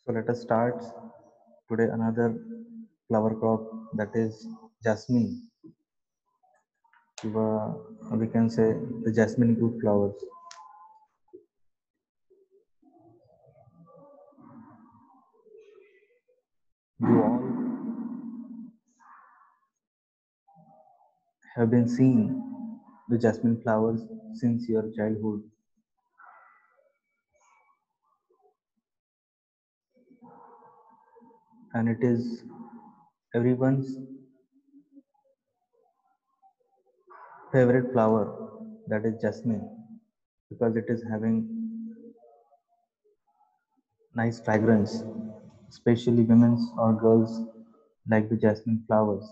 So let us start today another flower crop, that is jasmine. We can say the jasmine group flowers. You all have been seeing the jasmine flowers since your childhood, and it is everyone's favorite flower, that is jasmine, because it is having nice fragrance. Especially women's or girls like the jasmine flowers.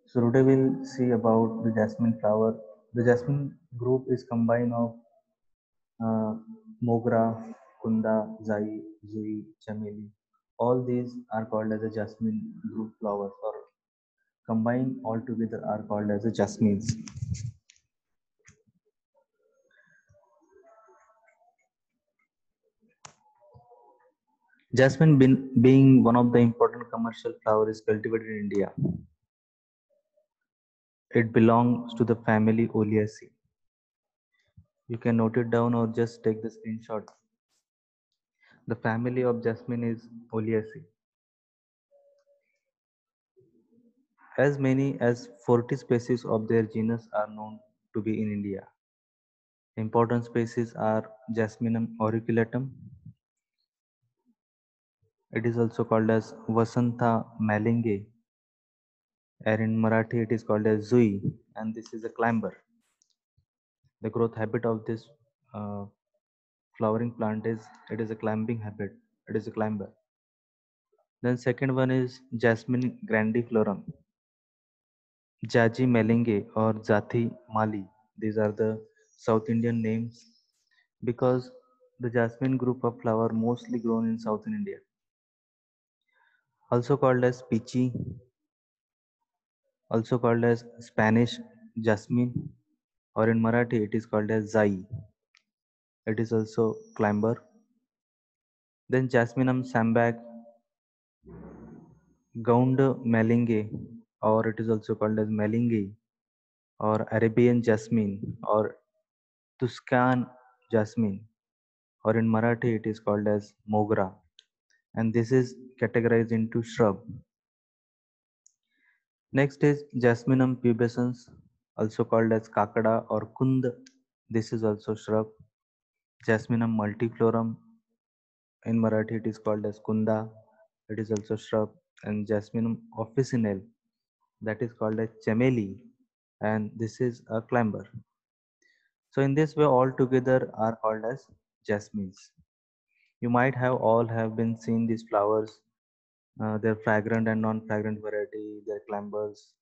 So today we'll see about the jasmine flower. The jasmine group is combined of uh, mogra, kunda, zai, zui, chameli. All these are called as a jasmine group flowers, or combined all together are called as a jasmines. Jasmine being one of the important commercial flowers cultivated in India. It belongs to the family Oleaceae. You can note it down or just take the screenshot. The family of jasmine is Oleaceae. As many as 40 species of their genus are known to be in India. Important species are Jasminum auriculatum. It is also called as Vasantha malinge, and in Marathi it is called as Zui, and this is a climber. The growth habit of this uh, flowering plant is it is a climbing habit. It is a climber. Then second one is Jasmine grandiflorum, Jaji malinge or Jati mali. These are the South Indian names because the jasmine group of flower mostly grown in southern India. Also called as peachy, also called as Spanish jasmine, or in Marathi it is called as Zai. It is also climber. Then Jasminum sambac, Gound malinge, or it is also called as malinge, or Arabian jasmine, or Tuscan jasmine, or in Marathi it is called as mogra, and this is categorized into shrub. Next is Jasminum pubescens, also called as kakada or kund. This is also shrub. Jasminum multiflorum, in Marathi it is called as kunda. It is also shrub. And Jasminum officinale, that is called as chameli, and this is a climber. So in this way, all together are called as jasmines. You might have all have been seen these flowers, their fragrant and non-fragrant variety, their climbers.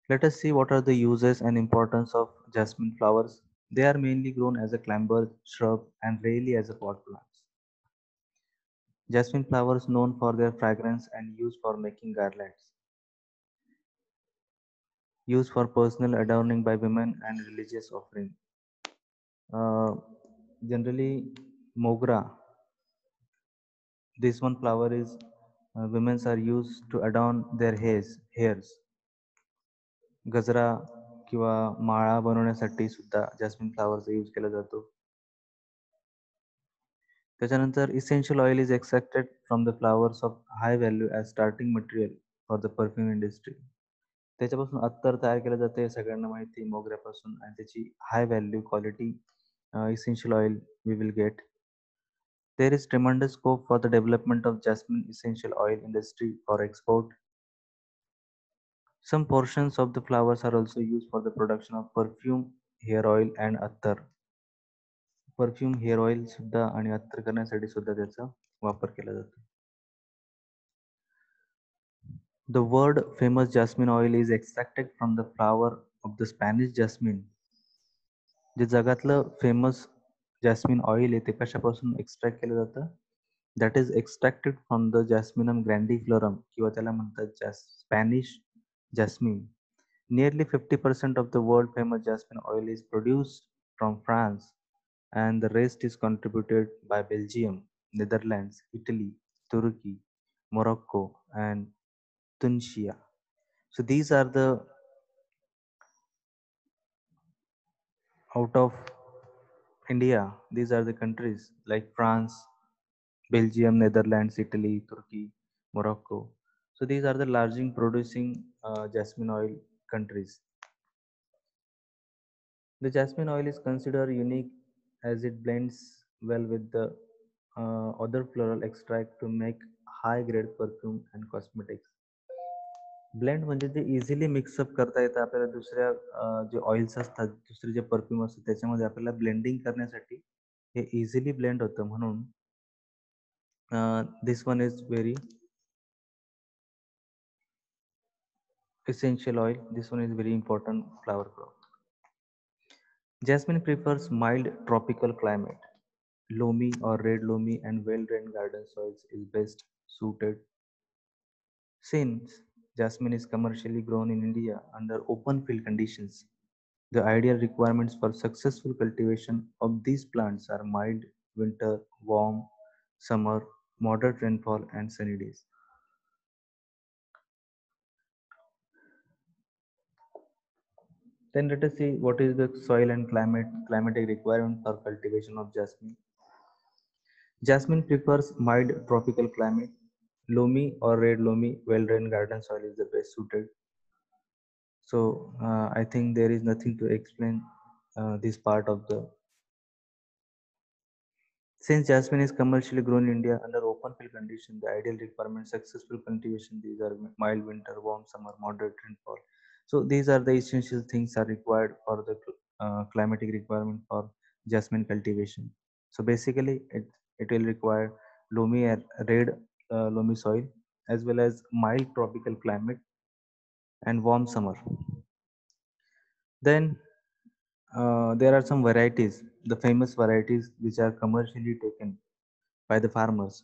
Let us see what are the uses and importance of jasmine flowers. They are mainly grown as a climber, shrub, and rarely as a pot plants. Jasmine flowers known for their fragrance and used for making garlands, used for personal adorning by women and religious offering. Uh, Generally, mogra, this one flower is women are used to adorn their hairs. गजरा किंवा माळा बनवण्यासाठी सुद्धा jasmine फ्लावरचा use केला जातो. त्याच्यानंतर essential oil is extracted from the flowers of high value as starting material for the perfume industry. त्याच्यापासून अत्तर तयार केलं जाते, हे सगळ्यांना माहिती मोगऱ्यापासून, आणि त्याची high value quality essential oil we will get. There is tremendous scope for the development of jasmine essential oil industry for export. Some portions of the flowers are also used for the production of perfume, hair oil and attar. Perfume hair oil सुद्धा आणि अत्तर करण्यासाठी सुद्धा त्याचा वापर केला जातो. The word famous jasmine oil is extracted from the flower of the Spanish jasmine. जे जगातलं famous jasmine oil आहे ते कशापासून एक्स्ट्रॅक्ट केलं जातं? That is extracted from the jasminum grandiflorum, किंवा त्याला म्हणतात Spanish jasmine. Nearly 50% of the world famous jasmine oil is produced from France, and the rest is contributed by Belgium, Netherlands, Italy, Turkey, Morocco, and Tunisia. So these are the out of India, these are the countries like France, Belgium, Netherlands, Italy, Turkey, Morocco. So these are the largest producing jasmine oil countries. The jasmine oil is considered unique as it blends well with the other floral extract to make high grade perfume and cosmetics. Blend म्हणजे ते easily mix up करता येतं आपल्याला दुसऱ्या जे oils असतात दुसरे जे perfume असतात त्याच्यामध्ये आपल्याला ब्लेंडिंग करण्यासाठी हे इझिली ब्लेंड होतं म्हणून this one is very essential oil. This one is very important flower crop. Jasmine prefers mild tropical climate. Loamy or red loamy and well-drained garden soils is best suited. Since jasmine is commercially grown in India under open field conditions, the ideal requirements for successful cultivation of these plants are mild winter, warm summer, moderate rainfall, and sunny days. Then let us see what is the soil and climatic requirement for cultivation of jasmine. Jasmine prefers mild tropical climate. Loamy or red loamy, well-drained garden soil is the best suited. So I think there is nothing to explain this part of the. Since jasmine is commercially grown in India under open field conditions, the ideal requirement successful cultivation these are mild winter, warm summer, moderate rainfall. So these are the essential things are required for the climatic requirement for jasmine cultivation. So basically, it will require loamy and red loamy soil as well as mild tropical climate and warm summer. Then there are some varieties, the famous varieties which are commercially taken by the farmers.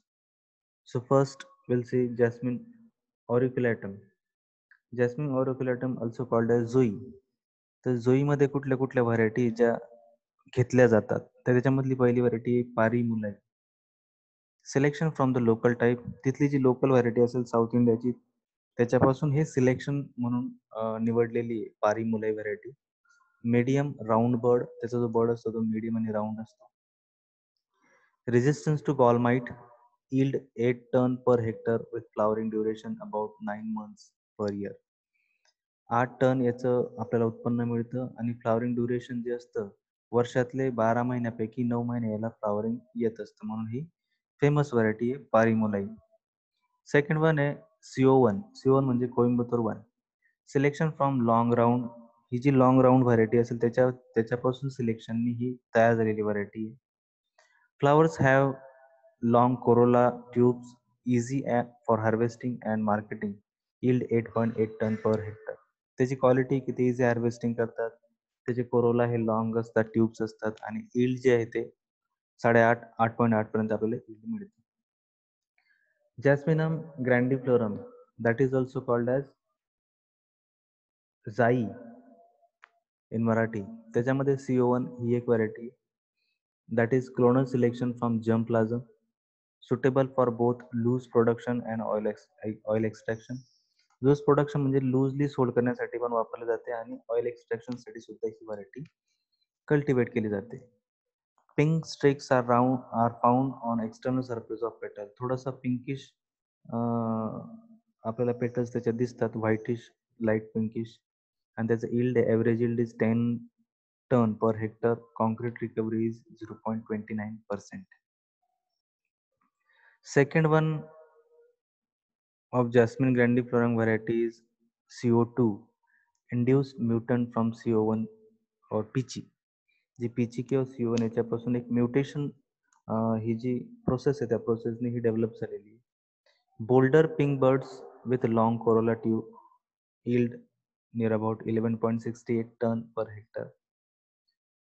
So first we'll see Jasmine auriculatum. Jasmine auriculatum also called as जुई. तर जुईमध्ये कुठल्या कुठल्या variety ज्या घेतल्या जातात तर त्याच्यामधली पहिली variety आहे पारी मुलाई. Selection from the local type तिथली जी लोकल व्हरायटी असेल साऊथ इंडियाची त्याच्यापासून हे सिलेक्शन म्हणून निवडलेली आहे पारी मुलाई व्हरायटी. मीडियम राऊंड बर्ड त्याचा जो बर्ड असतो तो मीडियम आणि राऊंड असतो. Resistance to gall mite, yield 8 ton per hectare with flowering duration about 9 months per year. 8 ton याचं आपल्याला उत्पन्न मिळतं आणि फ्लॉवरिंग ड्युरेशन जे असतं वर्षातले 12 महिन्यापैकी 9 महिने याला फ्लॉवरिंग येत असतं म्हणून ही फेमस व्हरायटी आहे पारिमोलाई. सेकंड वन आहे CO1 म्हणजे Coimbatore one. Selection from long round ही जी लॉंग राऊंड व्हरायटी असेल त्याच्यापासून सिलेक्शननी ही तयार झालेली व्हरायटी आहे. Flowers have long corolla tubes, easy for harvesting and marketing. Yield 8.8 ton per hectare. त्याची क्वालिटी किती इझी हार्वेस्टिंग करतात. त्याचे कोरोला हे लॉंग असतात, ट्यूब्स असतात आणि यील्ड जे आहे ते 8.8 पर्यंत आपल्याला यील्ड मिळते. Jasminum grandiflorum that is also called as jai in Marathi. त्याच्यामध्ये CO1 ही एक variety that is clonal selection from germplasm suitable for both loose production and oil extraction. Loose production म्हणजे लूजली सोल्ड करण्यासाठी पण वापरले जाते आणि ऑइल एक्सट्रॅक्शन साठी सुद्धा ही व्हरायटी कल्टिवेट केली जाते. Pink streaks are found on external surface of petal. थोडासा पिंकिश आपल्याला पेटल्स त्याच्यात दिसतात, व्हाईटिश लाईट पिंकिश आणि त्याचं yield average yield is 10 ton per hectare. Concrete recovery is 0.29%. Second one of Jasmine grandiflorum variety is CO2 induced mutant from CO1 or Pichi. जी पिची किंवा CO1 याच्यापासून एक म्युटेशन ही जी प्रोसेस आहे त्या प्रोसेसने ही डेव्हलप झालेली. Bolder pink buds with long corolla tube yield near about 11.68 ton per hectare.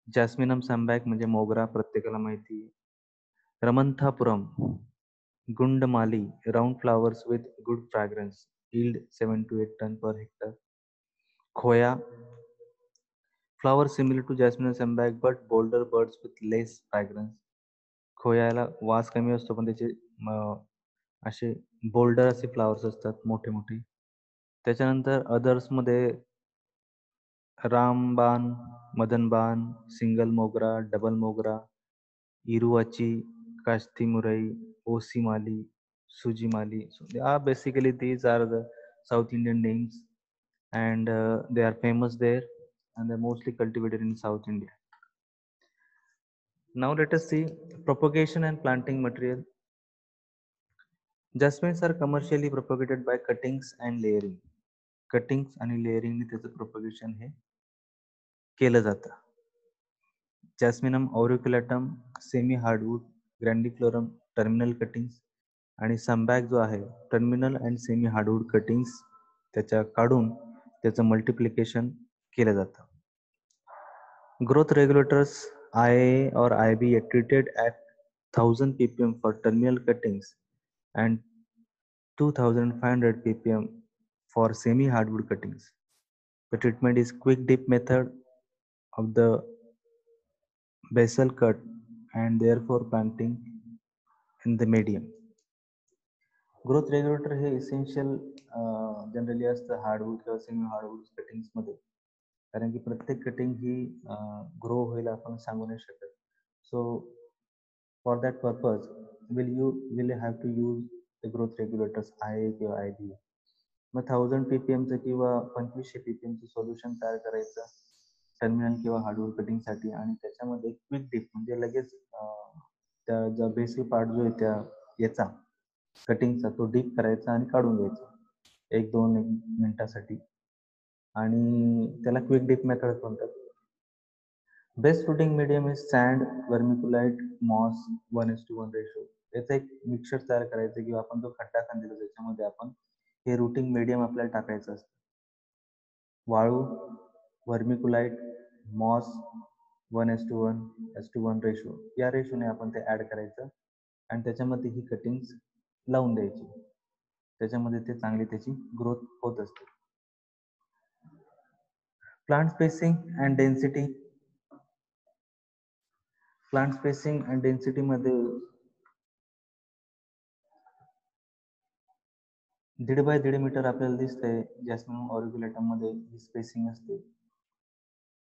Jasminum sambac म्हणजे मोगरा प्रत्येकाला माहिती आहे. Ramanathapuram Gundumalli round flowers with good fragrance yield 7 to 8 ton per hectare. Khoya, flower similar to jasmine sambac but bolder buds with less fragrance. खोयाला वास कमी असतो पण त्याचे असे बोल्डर असे फ्लावर्स असतात मोठे मोठे. त्याच्यानंतर अदर्समध्ये रामबान, मदनबान, सिंगल मोगरा, डबल मोगरा, इरुवाची, काश्तीमुरई, ओसीमाली, सुजीमाली. So they are basically these are the South Indian names, and they are famous there, and they're mostly cultivated in South India. Now let us see propagation and planting material. Jasmines are commercially propagated by cuttings and layering. Cuttings आणि layering ने त्याचं propagation हे केलं जातं. Jasminum auriculatum, semi hardwood, grandiflorum terminal cuttings आणि sambac जो आहे terminal and semi hardwood cuttings त्याच्या काढून त्याचं मल्टिप्लिकेशन केलं जातं. Growth regulators IA or IB are treated at 1000 ppm for terminal cuttings and 2500 ppm for semi hardwood cuttings. The treatment is quick dip method of the basal cut and therefore planting in the medium. Growth regulator हे essential generally असतं hardwood किंवा semi hardwood कटिंग्समध्ये, कारण की प्रत्येक cutting ही grow होईल आपण सांगू नाही शकत. So for that purpose will have to use the growth regulators IA किंवा IB. मग 1000 ppmचं किंवा 2500 ppmचं सोल्युशन तयार करायचं टर्मिनल किंवा हार्डवूड कटिंगसाठी, आणि त्याच्यामध्ये क्विक डिप म्हणजे लगेच त्या ज्या बेसिक पार्ट जो आहे त्या याचा कटिंगचा तो डीप करायचा आणि काढून घ्यायचा 1-2 मिनिटासाठी, आणि त्याला क्विक डिप मेथड म्हणतात. Best rooting medium is sand, vermiculite, moss 1:1 ratio. याचा एक मिक्सर तयार करायचं किंवा आपण जो खड्डा खांदिला त्याच्यामध्ये आपण हे रूटिंग मीडियम आपल्याला टाकायचं असतं. वाळू, वर्मिक्युलाइट, मॉस 1:1 रेशो, या रेशोने आपण ते ऍड करायचं आणि त्याच्यामध्ये ही कटिंग्स लावून द्यायची. त्याच्यामध्ये ते चांगली त्याची ग्रोथ होत असते. Plant spacing and density. Plant spacing and density मध्ये 1.5 बाय 1.5 मीटर आपल्याला दिसतंय जॅस्मिन ऑरिक्युलेटम मध्ये ही स्पेसिंग असते.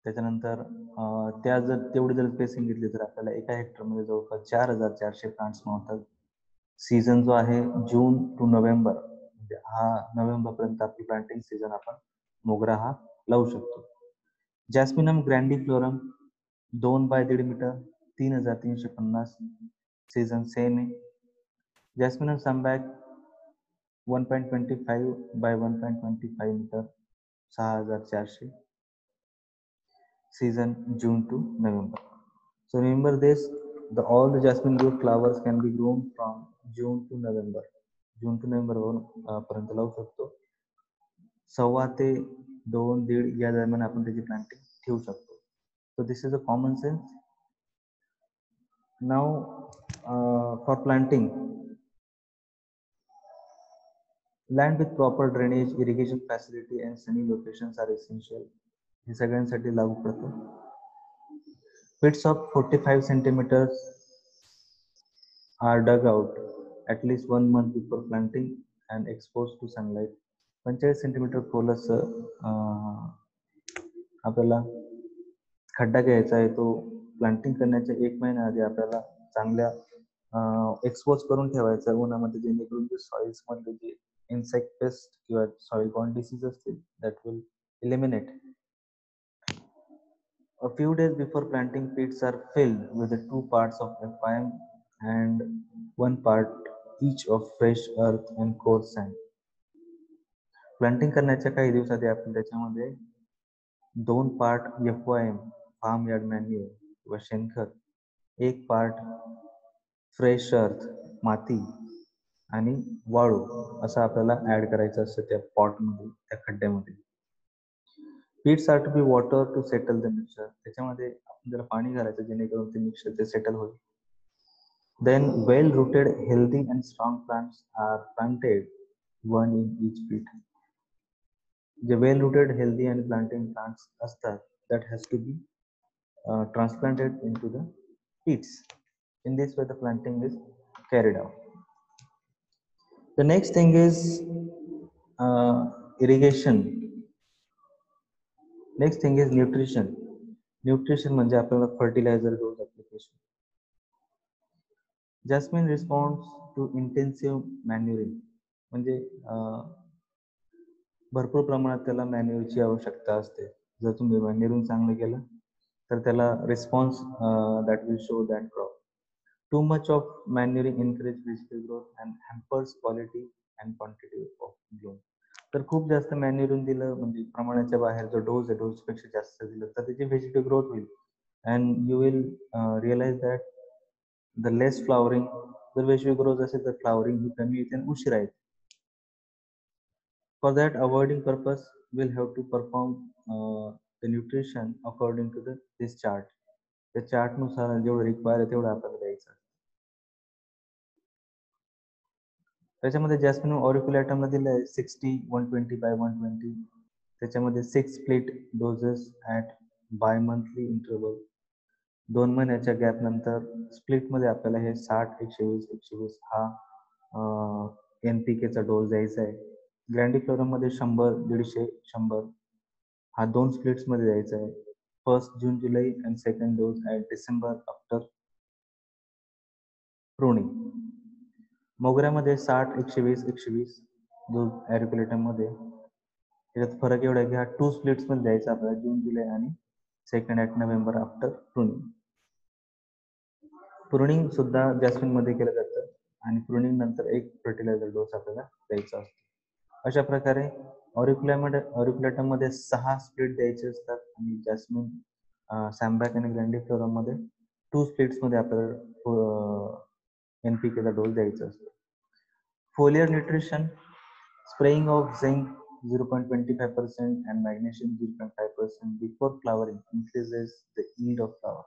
त्याच्यानंतर त्या जर तेवढी जर स्पेसिंग घेतली तर आपल्याला एका हेक्टरमध्ये जवळपास 4400 प्लांट्स मावतात. सीझन जो आहे जून टू नोव्हेंबर, म्हणजे हा नोव्हेंबरपर्यंत आपली प्लांटिंग सीझन आपण मोगरा हा लावू शकतो. जॅस्मिनम ग्रँडिफ्लोरम 2 बाय 1.5 मीटर, 3350, सीझन सेम आहे. जॅस्मिनम सॅमबॅग 1.25 bye 1.25 metre, 6400, season June to November. So remember this, all the jasmine root flowers can be grown from June to November. June to November पर्यंत लावू शकतो. 1.25 ते 2-1.5 या दरम्यान आपण त्याची प्लांटिंग ठेवू शकतो. So this is a common sense. Now for planting, land with proper drainage, irrigation facility and sunny locations are essential. हे सगळ्यांसाठी लागू पडतं. Pits of 45 centimeters are dug out at least 1 month before planting and exposed to sunlight. 45 centimetre खोल आपल्याला खड्डा घ्यायचा आहे. तो planting करण्याच्या 1 महिना आधी आपल्याला चांगल्या एक्सपोज करून ठेवायचा उन्हामध्ये, जेणेकरून जे सॉइल्स मध्ये जे इन्सेक्ट पेस्ट किंवा सॉइल बॉर्न डिसीज असतील that will eliminate. A few days before planting, pits are filled with the 2 parts of FIM and 1 part each of fresh earth and coarse sand. Planting करण्याच्या काही दिवसाआधी आपण त्याच्यामध्ये 2 part FYM farm yard manure किंवा शेणखत, 1 part fresh अर्थ माती आणि वाळू असं आपल्याला ऍड करायचं असतं त्या पॉटमध्ये, त्या खड्ड्यामध्ये. Pits are to be water to settle the mixture. त्याच्यामध्ये आपण जरा पाणी घालायचं जेणेकरून ते मिक्सचर ते सेटल होईल. Then well rooted, healthy and strong plants are planted, one in each pit. J well rooted healthy आणि प्लांटिंग प्लांट्स असतात that has to be transplanted into the pits. In this way the planting is carried out. The next thing is irrigation. Next thing is nutrition. Nutrition म्हणजे आपल्याला fertilizer dose application. Jasmine responds to intensive manuring. म्हणजे भरपूर प्रमाणात त्याला मॅन्युअरची आवश्यकता असते. जर तुम्ही मॅन्युरिंग चांगलं केलं तर त्याला response that will show that crop. Too much of manuring encourages vegetable growth and hampers quality and quantity of bloom. तर खूप जास्त मॅन्युरिंग दिलं म्हणजे प्रमाणाच्या बाहेर जो डोस आहे डोसपेक्षा जास्त दिलं तर त्याची व्हेजिटेबल ग्रोथ होईल and you will realize that the less flowering. जर व्हेजिटेबल ग्रोथ असेल तर फ्लॉवरिंग ही कमी येते आणि उशिरा येते. For that avoiding purpose, we'll have to perform the nutrition according to this chart. त्या चार्ट नुसार जेवढं रिक्वायर आहे तेवढं आपल्याला द्यायचं. त्याच्यामध्ये जॅस्मिन ऑरिक्युलेटरला दिलं आहे 60, 120 by 120. त्याच्यामध्ये 6 split doses at bimonthly interval. 2 महिन्याच्या गॅप नंतर स्प्लिटमध्ये आपल्याला हे 60, 120, 120 हा NPK चा डोस द्यायचा आहे. ग्रँडिफ्लोरममध्ये 100, 150, 100 हा 2 स्प्लिट्समध्ये द्यायचा आहे. 1 June July and second dose at December after pruning. मोगऱ्यामध्ये 60, 120, 120 डोस ॲरिक्युलेटरमध्ये. त्याच्यात फरक एवढा आहे की हा 2 स्प्लिट्समध्ये द्यायचा आपल्याला जून जुलै आणि second at November after pruning. Pruning सुद्धा जॅस्मिनमध्ये केलं जातं आणि प्रूनिंग नंतर एक फर्टिलायझर डोस आपल्याला द्यायचा असतो. अशा प्रकारे ऑरिक्युलेटरमध्ये 6 स्प्लिट द्यायचे असतात आणि जॅस्मिन, सॅमबॅक आणि ग्रँडिफ्लोरममध्ये 2 स्प्लिट्समध्ये आपल्याला NPK चा डोस द्यायचा असतो. फोलियर nutrition, spraying of zinc 0.25% and magnesium 0.5% before flowering increases the yield of flower.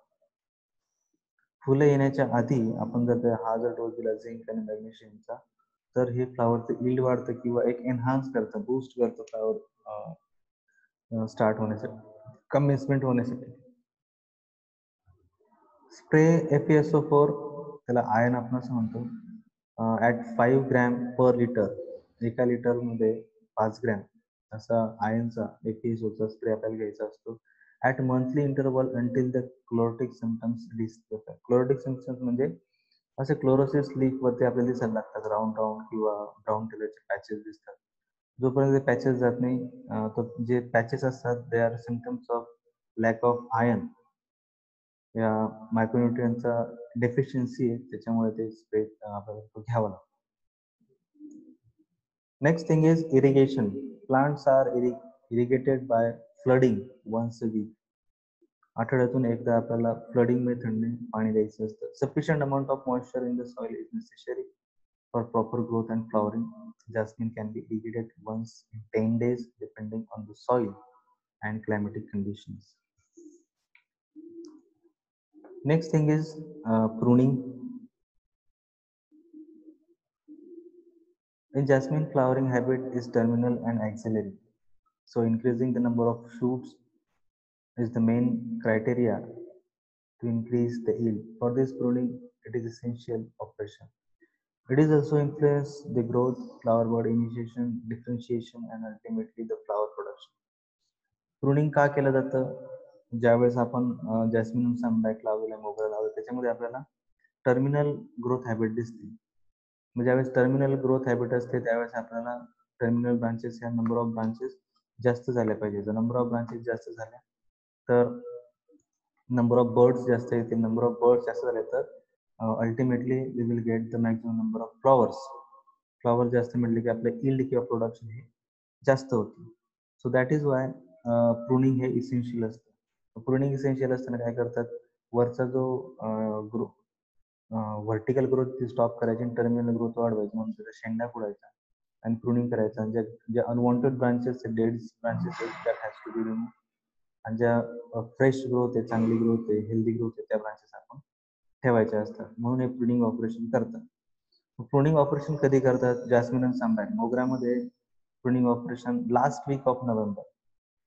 फुलं येण्याच्या आधी आपण जर हा जर डोस दिला झिंक आणि मॅग्नेशियमचा तर हे फ्लावरचं यील्ड वाढतं किंवा एक एनहान्स करतं, बूस्ट करतं फ्लावर स्टार्ट होण्यासाठी, कमेन्समेंट होण्यासाठी. स्प्रे FeSO4 त्याला आयन आपण असं म्हणतो ॲट 5 ग्रॅम पर लिटर. एका लिटरमध्ये 5 ग्रॅम असा आयनचा FeSO चा स्प्रे आपल्याला घ्यायचा असतो at monthly interval until the chlorotic symptoms दिसतात. क्लोरोटिक सिम्पटम्स म्हणजे असे क्लोरोसिस लीफ वरती आपल्याला दिसायला लागतात, राऊंड राऊंड किंवा ब्राऊन कलरचे पॅचेस दिसतात. जोपर्यंत ते पॅचेस जात नाही, तर जे पॅचेस असतात they are symptoms of lack of iron या मायक्रोन्युट्रियनचा डेफिशियन्सी आहे, त्याच्यामुळे ते स्प्रे आपल्याला घ्यावं लागतं. Next thing is irrigation. Plants are irrigated by flooding once a week. आठवड्यातून एकदा आपल्याला फ्लडिंग मेथडने पाणी द्यायचं असतं. Sufficient amount of moisture in the soil is necessary for proper growth and flowering. Jasmine can be irrigated once in 10 days depending on the soil and climatic conditions. Next thing is pruning. In jasmine, flowering habit is terminal and axillary. So increasing the number of shoots is the main criteria to increase the yield. For this pruning, it is essential operation. It is also influence the growth, flower bud initiation, differentiation, and ultimately the flower production. Pruning का केलं जातं? ज्यावेळेस आपण जॅस्मिनम सॅमबॅक लावलेला, मोगरा लावला, त्याच्यामध्ये आपल्याला टर्मिनल ग्रोथ हॅबिट दिसते. म्हणजे ज्यावेळेस टर्मिनल ग्रोथ हॅबिट असते त्यावेळेस आपल्याला टर्मिनल ब्रांचेस ह्या नंबर ऑफ ब्रांचेस जास्त झाल्या पाहिजे. जर नंबर ऑफ ब्रांचेस जास्त झाल्या तर नंबर ऑफ बर्ड्स जास्त येतील. नंबर ऑफ बर्ड्स जास्त झाले तर ultimately we will get the maximum number of flowers. Flower जास्त मिळले की आपलं यील्ड किंवा प्रोडक्शन हे जास्त होते. So that is why pruning हे इसेन्शियल असतं. प्रुनिंग इसेन्शियल असताना काय करतात, वरचा जो व्हर्टिकल ग्रोथ स्टॉप करायची आणि टर्मिनल ग्रोथ वाढवायची म्हणून त्याचा शेंडा फोडायचा आणि प्रुनिंग करायचं. आणि ज्या अनवॉन्टेड ब्रांचेस डेड ब्रांचेस आहेत that has to be remove. आणि ज्या फ्रेश ग्रोथ आहे, चांगली ग्रोथ आहे, हेल्दी ग्रोथ आहे त्या ब्रांचेस आपण ठेवायच्या असतात. म्हणून हे प्रुनिंग ऑपरेशन करतात. प्रुनिंग ऑपरेशन कधी करतात? जॅस्मिन आणि सॅमबॅक. मोगऱ्यामध्ये pruning operation last week of November.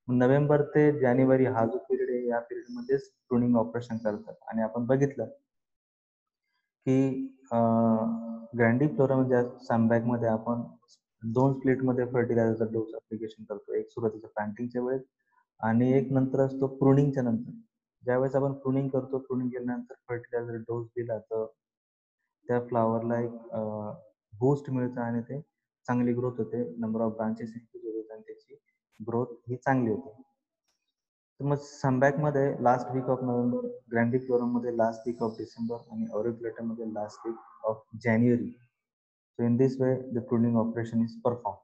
November ते जानेवारी हा जो पिरियड आहे, या पिरियड मध्येच प्रुनिंग ऑपरेशन करतात. आणि आपण बघितलं की ग्रँडिफ्लोरा सॅमबॅगमध्ये आपण 2 स्प्लिटमध्ये फर्टिलायझरचा डोस ऍप्लिकेशन करतो. एक सुरुवातीच्या प्लांटिंगच्या वेळेस आणि एक नंतर असतो प्रुनिंगच्या नंतर. ज्यावेळेस आपण प्रुनिंग करतो, प्रुनिंग केल्यानंतर फर्टिलायझर डोस दिला तर त्या फ्लावरला एक बूस्ट मिळतं आणि ते चांगली ग्रोथ होते. नंबर ऑफ ब्रांचेस इन्क्रीज होतात आणि त्याची ग्रोथ ही चांगली होते. तर मग सनबॅकमध्ये लास्ट वीक ऑफ नोव्हेंबर, ग्रँडिफ्लोरममध्ये लास्ट वीक ऑफ डिसेंबर आणि ऑरिफ्लेटममध्ये last week of January. So in this way, the pruning operation is performed.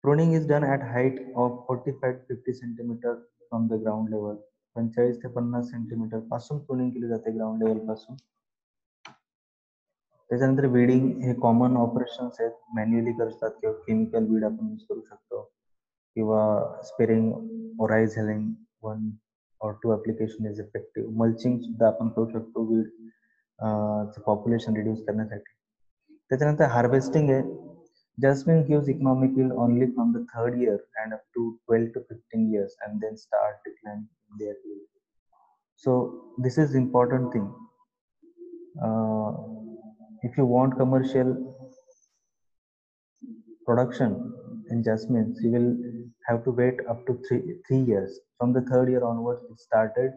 Pruning is done at height of 45 to 50 centimeter from the ground level. 45 ते 50 centimetre पासून pruning केली जाते ground level पासून. त्याच्यानंतर weeding हे common operations आहेत, manually करतात किंवा केमिकल वीड आपण यूज करू शकतो किंवा spraying oryzalin 1 or 2 application is effective. Mulching सुद्धा आपण करू शकतो वीड पॉप्युलेशन रिड्यूस करण्यासाठी. त्याच्यानंतर हार्वेस्टिंग आहे. Jasmine gives economic yield only from the 3rd year and up to 12 to 15 years and then start declining their yield. So this is important thing. Uh, if you want commercial production in jasmine, you will have to wait up to three years. From the 3rd year onwards, it started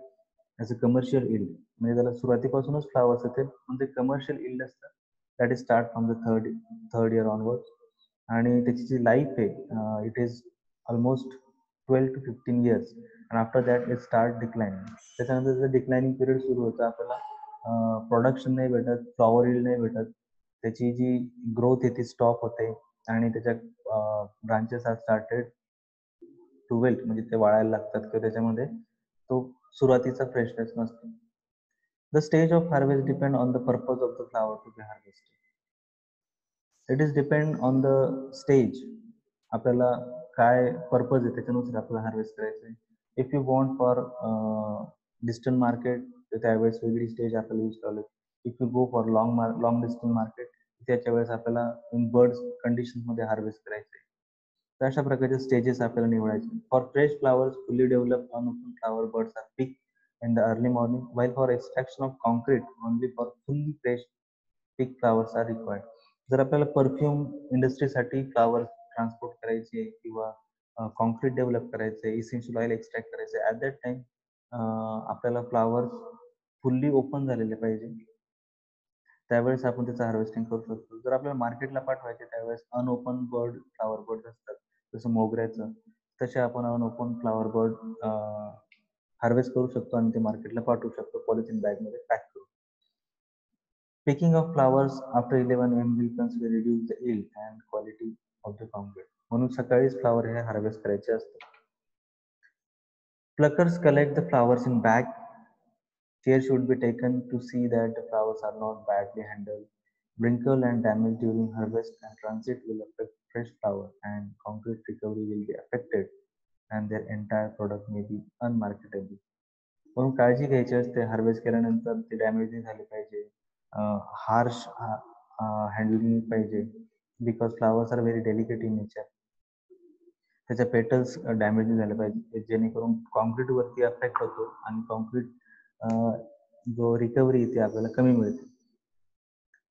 as a commercial yield. म्हणजे त्याला सुरुवातीपासूनच flowers येते, पण ते commercial yield असतं. That is start from the third year onwards. आणि त्याची जी life आहे, it is almost 12 to 15 years and after that it start declining. त्याच्यानंतर त्याचं डिक्लाइनिंग पिरियड सुरू होतं. आपल्याला प्रोडक्शन नाही भेटत, फ्लॉवर yield नाही भेटत, त्याची जी ग्रोथ आहे ती स्टॉप होते आणि त्याच्या branches are started to wilt, म्हणजे ते वाळायला लागतात किंवा त्याच्यामध्ये तो सुरुवातीचा फ्रेशनेस नसतो. The stage of harvest depend on the purpose of the flower to be harvested. It is depend on the stage. आपल्याला काय पर्पज आहे त्याच्यानुसार आपल्याला हार्वेस्ट करायचं आहे. If you want for distance market, तर त्यावेळेस वेगळी स्टेज आपल्याला यूज करावी. If you go for long distance market, त्याच्या वेळेस आपल्याला इन बर्ड्स कंडिशनमध्ये हार्वेस्ट करायचं आहे. तर अशा प्रकारचे स्टेजेस आपल्याला निवडायचे. For fresh flowers, fully develop unopen flower buds are pick in the early morning, while for extraction of concrete only for fully fresh pick flowers are required. जर आपल्याला परफ्यूम इंडस्ट्रीसाठी फ्लावर ट्रान्सपोर्ट करायचे किंवा concrete develop करायचे, essential oil extract करायचे, at that time आपल्याला flowers fully open झालेले पाहिजे. त्यावेळेस आपण त्याचं हार्वेस्टिंग करू शकतो. जर आपल्याला मार्केटला पाठवायचे त्यावेळेस अनओपन फ्लावर बर्ड असतात, जसं मोगऱ्याचं, तसे आपण अनओपन फ्लावर बर्ड हार्वेस्ट करू शकतो आणि ते मार्केटला पाठवू शकतो पॉलिथिन बॅगमध्ये पॅक करून. Picking of flowers after 11 AM will consider reduce the yield and quality of the concrete. म्हणून सकाळीच फ्लावर हे हार्वेस्ट करायचे असतात. Pluckers collect the flowers in bag. Care should be taken to see that the flowers are not badly handled. Wrinkle and damage during harvest and transit will affect fresh flower and concrete recovery will be affected and their entire product may be unmarketable. म्हणून काळजी घ्यायची असते. Harvest केल्यानंतर ते damage नाही झाले पाहिजे, harsh handling पाहिजे, because flowers are very delicate in nature. त्याच्या पेटल्स डॅमेज नाही झाले पाहिजे, जेणेकरून कॉन्क्रीट वरती अफेक्ट होतो आणि कॉन्क्रीट जो रिकव्हरी ती आपल्याला कमी मिळते.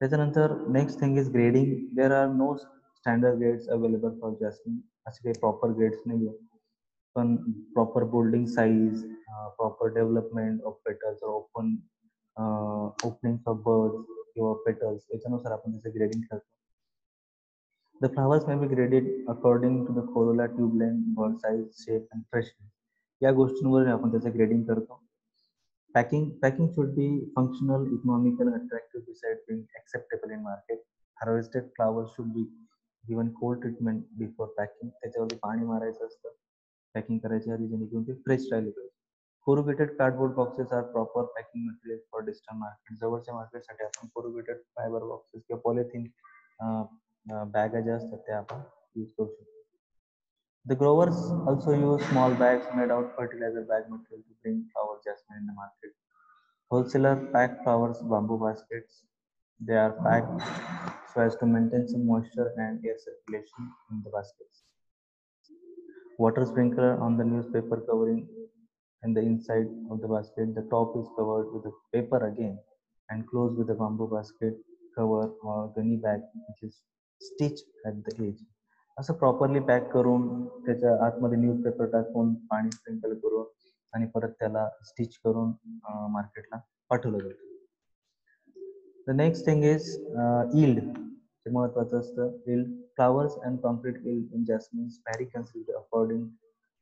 त्याच्यानंतर next thing is grading. There are no standard grades available for jasmine. असे काही प्रॉपर ग्रेड्स नाही आहे, पण proper bolding size, proper development of petals, open opening of birds किंवा पेटल्स, याच्यानुसार आपण त्याचे ग्रेडिंग करतो. The flowers may be graded according to the corolla, tube length, bud size, shape and freshness. या गोष्टींवर आपण त्याचं ग्रेडिंग करतो. Packing should be functional, economical, attractive besides being acceptable in market. Harvested flowers should be given cold treatment before packing. त्याच्यावरती पाणी मारायचं असतं packing करायच्या आधी, जेणेकरून ते फ्रेश राहिले पाहिजे. Corrugated cardboard boxes are proper packing material for distance market. जवळच्या मार्केटसाठी आपण कोरुगेटेड फायबर बॉक्सेस किंवा पॉलिथिन बॅगा ज्या असतात त्या आपण यूज करू शकतो. The growers also use small bags made out fertilizer bag material to bring flower jasmine in the market. Wholesaler pack flowers bamboo baskets They are packed so as to maintain some moisture and air circulation in the baskets. Water sprinkler on the newspaper covering in the inside of the basket. The top is covered with the paper again and closed with a bamboo basket cover or gunny bag which is stitched at the edge. असं properly pack करून त्याच्या आतमध्ये newspaper टाकून पाणी sprinkle करून आणि परत त्याला स्टिच करून मार्केटला पाठवलं जातं. The next thing is yield. जे महत्वाचं असतं yield. Flowers and concrete yield in jasmines vary considerably according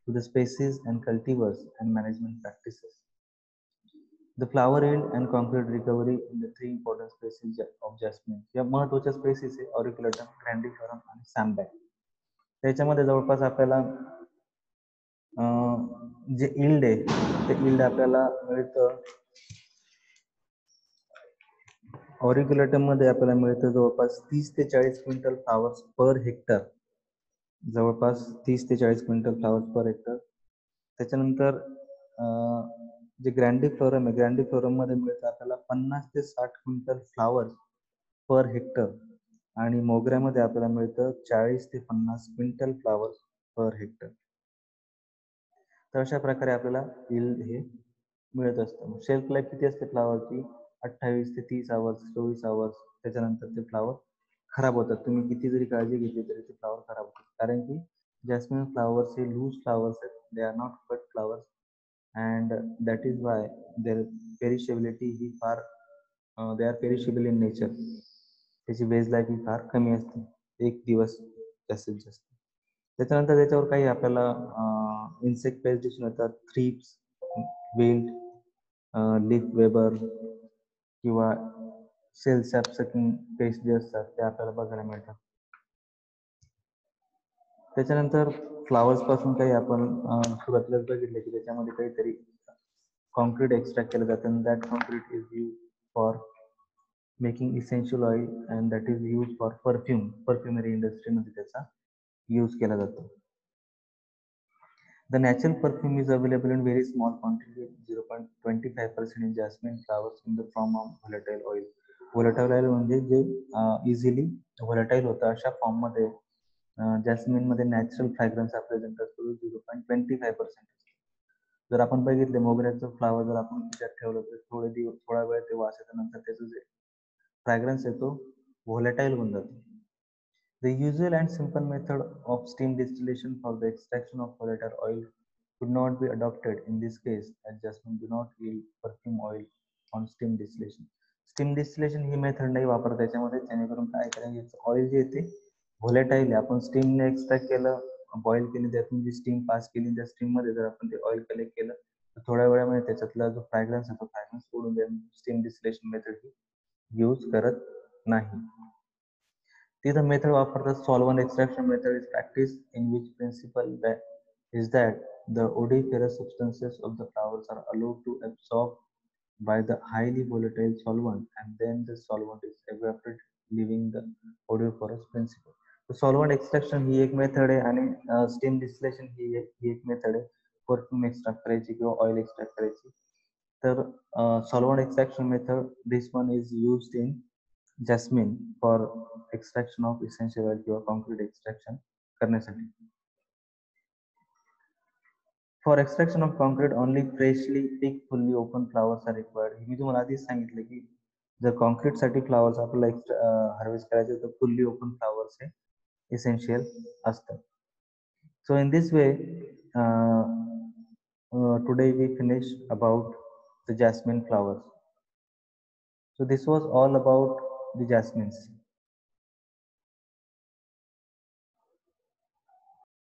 to the species and cultivars and management practices. The flower yield and concrete recovery in the three important species of jasmine. या महत्वाच्या spaces आहे ऑरिक्युलेटम, ग्रँडिफरम आणि सॅमबॅक. त्याच्यामध्ये जवळपास आपल्याला जे yield आहे ते yield आपल्याला मिळतं ऑरिक्युलेटम मध्ये आपल्याला मिळतं जवळपास 30 ते 40 क्विंटल फ्लावर्स पर हेक्टर. जवळपास 30 ते 40 क्विंटल फ्लावर्स पर हेक्टर. त्याच्यानंतर जे ग्रँडिफ्लोरम आहे ग्रँडिफ्लोरम मध्ये मिळतं आपल्याला 50 ते 60 क्विंटल फ्लावर्स पर हेक्टर आणि मोगऱ्यामध्ये आपल्याला मिळतं 40 ते 50 क्विंटल फ्लावर्स पर हेक्टर. तर अशा प्रकारे आपल्याला yield हे मिळत असतं. शेल्फ लाईफ किती असते फ्लावरची? 28 ते 30 आवर्स, 24 आवर्स. त्याच्यानंतर ते फ्लावर खराब होतात. तुम्ही किती जरी काळजी घेतली तरी ते फ्लावर खराब होतात. कारण की जॅस्मिन फ्लावर्स हे लूज फ्लावर्स आहेत. They are not cut flowers and that is why their perishability ही फार they are perishable in nature. त्याची बेज लाईफ ही फार कमी असते, 1 दिवस जास्तीत जास्त. त्याच्यानंतर त्याच्यावर काही आपल्याला इन्सेक्ट पेस्ट दिसून येतात. थ्रिप्स, विल्ट, लीफ वेबर किंवा सेल सॅप सकिंग पेस्ट जे असतात ते आपल्याला बघायला मिळतात. त्याच्यानंतर फ्लावर्स पासून काही आपण सुरुवातीलाच बघितलं की त्याच्यामध्ये काहीतरी कॉन्क्रीट एक्स्ट्रॅक्ट केलं जातं. That concrete is use for making essential oil and that is use for perfume. परफ्युमरी इंडस्ट्रीमध्ये त्याचा यूज केला जातो. The natural perfume is available in very small quantity, 0.25% in jasmine flowers in the form of volatile oil. Volatile oil म्हणजे जे easily व्होलेटाईल होतं अशा form मध्ये jasmine मध्ये natural fragrance present असतो 0.25%. जर आपण बघितले मोगऱ्याचं फ्लावर जर आपण त्याच्यात ठेवलं तर थोडा वेळ ते वास येतं, नंतर त्याचं जे फ्रॅग्रन्स येतो व्होलेटाईल होऊन जातो. The usual and simple method of steam distillation for the extraction of volatile oil could not be adopted in this case as jasmine do not yield perfume oil on steam distillation. Steam distillation he method नाही वापरता त्याच्यामध्ये, जेणेकरून काय करायचं oil जे ते व्होलेटाईल आहे. आपण स्टीमने extract केलं, बॉईल केली, त्यातून जी स्टीम पास केली त्या स्टीम मध्ये जर आपण ते ऑइल कलेक्ट केलं तर थोड्या वेळामध्ये त्याच्यातला जो फ्रॅग्रन्स आहे तो फ्रॅग्रन्स सोडून द्या. स्टीम डिस्टिलेशन मेथड ही यूज करत नाही. The method of the solvent extraction method is practiced in which principle that is that the odoriferous substances of the flowers are allowed to absorb by the highly volatile solvent and then the solvent is evaporated leaving the odoriferous principle. So solvent extraction ही एक method आहे आणि steam distillation ही एक method आहे perfume extract करायची किंवा oil extract करायची. तर solvent extraction method, this one is used in jasmine for extraction of essential oil किंवा concrete extraction करण्यासाठी. For extraction of concrete only freshly picked fully open flowers are required. मी तुम्हाला आधीच सांगितलं की जर कॉन्क्रीट साठी फ्लावर्स आपल्याला हार्वेस्ट करायचे तर फुल्ली ओपन फ्लावर्स हे इसेन्शियल असतात. So in this way today we finish about the jasmine flowers. So this was all about the jasmines.